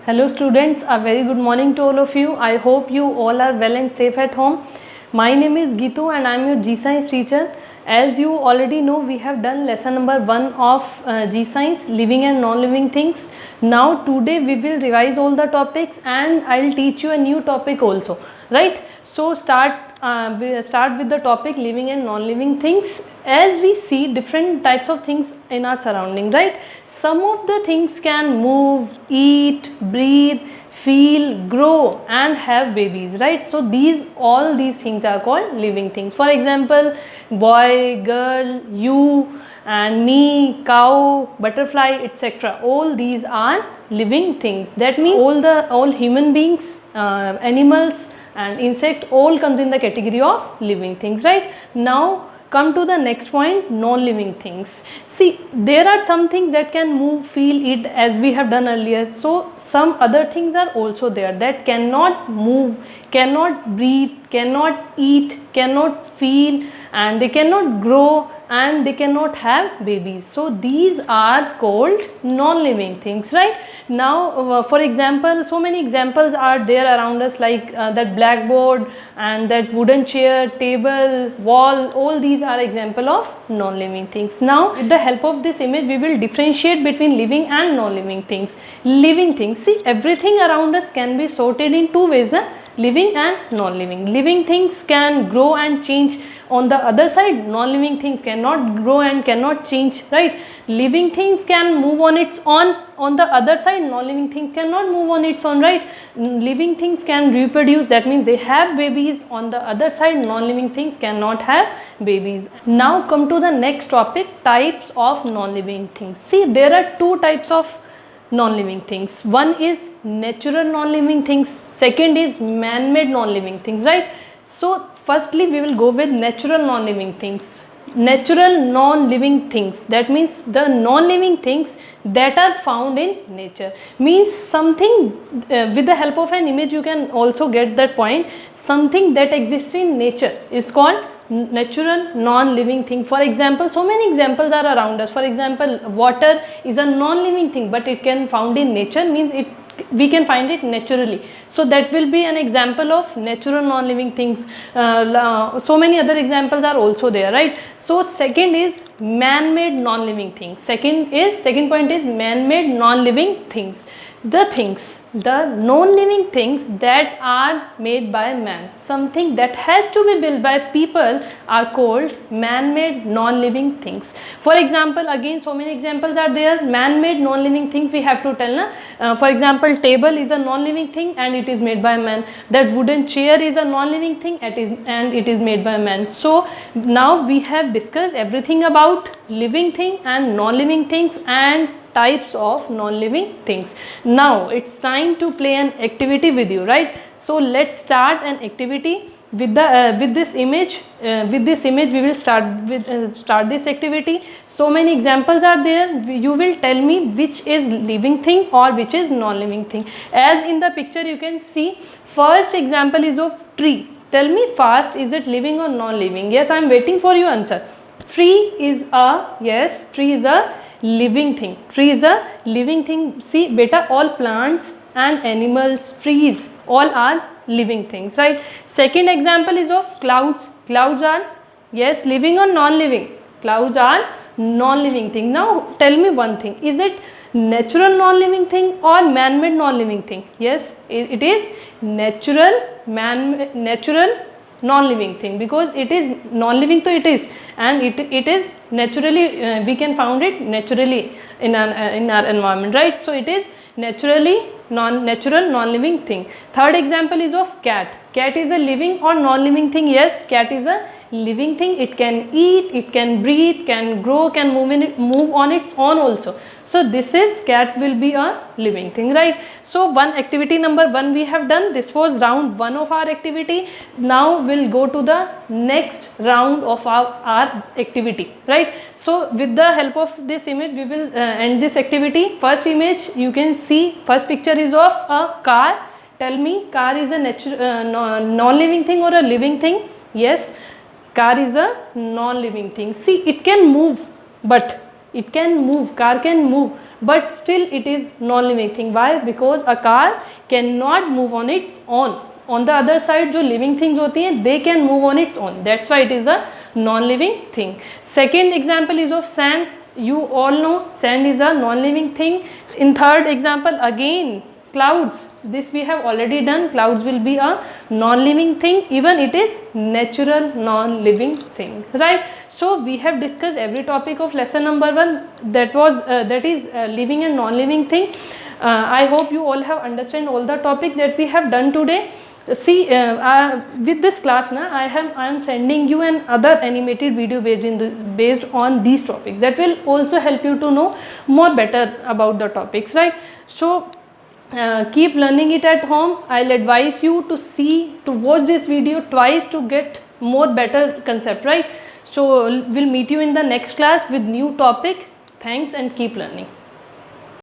Hello students, a very good morning to all of you. I hope you all are well and safe at home. My name is Gitu and I am your G-Science teacher. As you already know, we have done lesson number 1 of G-Science, living and non-living things. Now today we will revise all the topics and I will teach you a new topic also, right? So we start with the topic living and non-living things. As we see different types of things in our surrounding, right? Some of the things can move, eat, breathe, feel, grow and have babies, right? So all these things are called living things. For example, boy, girl, you and me, cow, butterfly, etc. All these are living things. That means all human beings, animals and insect all comes in the category of living things, right? Now come to the next point, non-living things. See, there are some things that can move, feel, eat, as we have done earlier. So some other things are also there that cannot move, cannot breathe, cannot eat, cannot feel, and they cannot grow and they cannot have babies. So these are called non-living things, right? Now for example, so many examples are there around us, like that blackboard and that wooden chair, table, wall, all these are example of non-living things. Now with the help of this image we will differentiate between living and non-living things. Living things, see, everything around us can be sorted in two ways, living and non-living. Living things can grow and change. On the other side, non-living things cannot grow and cannot change, right? Living things can move on its own. On the other side, non-living things cannot move on its own, right? Living things can reproduce, that means they have babies. On the other side, non-living things cannot have babies. Now come to the next topic, types of non-living things. See, there are two types of non-living things. One is natural non-living things, second is man-made non-living things, right? So firstly we will go with natural non-living things. Natural non-living things, that means the non-living things that are found in nature, means something with the help of an image you can also get that point. Something that exists in nature is called natural non-living thing. For example, so many examples are around us. For example, water is a non-living thing but it can found in nature, means we can find it naturally. So that will be an example of natural non-living things. So many other examples are also there, right? So second is man-made non-living things. Second point is man-made non-living things. The non-living things that are made by man, something that has to be built by people, are called man-made non-living things. For example, again so many examples are there. Man-made non-living things we have to tell, for example, table is a non-living thing and it is made by man. That wooden chair is a non-living thing and it is made by man. So now we have discussed everything about living thing and non-living things and types of non-living things. Now it's time to play an activity with you, right? So let's start an activity with this image. With this image we will start this activity. So many examples are there. You will tell me which is living thing or which is non-living thing. As in the picture you can see, first example is of tree. Tell me fast, is it living or non-living? Yes, I am waiting for your answer. Tree is a living thing. Tree is a living thing. See beta, all plants and animals, trees, all are living things, right? Second example is of clouds. Clouds are, yes, living or non-living? Clouds are non-living thing. Now tell me one thing, is it natural non-living thing or man-made non-living thing? Yes, it is natural non-living thing, because it is non-living, so it is, and it is naturally, we can found it naturally in our environment, right? So it is natural non-living thing. Third example is of cat. Cat is a living or non-living thing? Yes, cat is a living thing. It can eat, it can breathe, can grow, can move on its own also. So this is, cat will be a living thing, right? So activity number 1 we have done. This was round 1 of our activity. Now we'll go to the next round of our activity, right? So with the help of this image we will end this activity. First image you can see, first picture is of a car. Tell me, car is a non-living thing or a living thing? Yes, car is a non-living thing. See, it can move, but it can move, car can move, but still it is non-living thing. Why? Because a car cannot move on its own. On the other side जो living things होती हैं, they can move on its own. That's why it is a non-living thing. Second example is of sand. You all know sand is a non-living thing. In third example again, clouds. This we have already done. Clouds will be a non-living thing. Even it is natural non-living thing, right? So we have discussed every topic of lesson number 1. That is living and non-living thing. I hope you all have understand all the topic that we have done today. See, with this class na, I am sending you an other animated video based on these topics that will also help you to know more better about the topics, right? So keep learning it at home. I'll advise you to watch this video twice to get more better concept, right? So we'll meet you in the next class with new topic. Thanks and keep learning.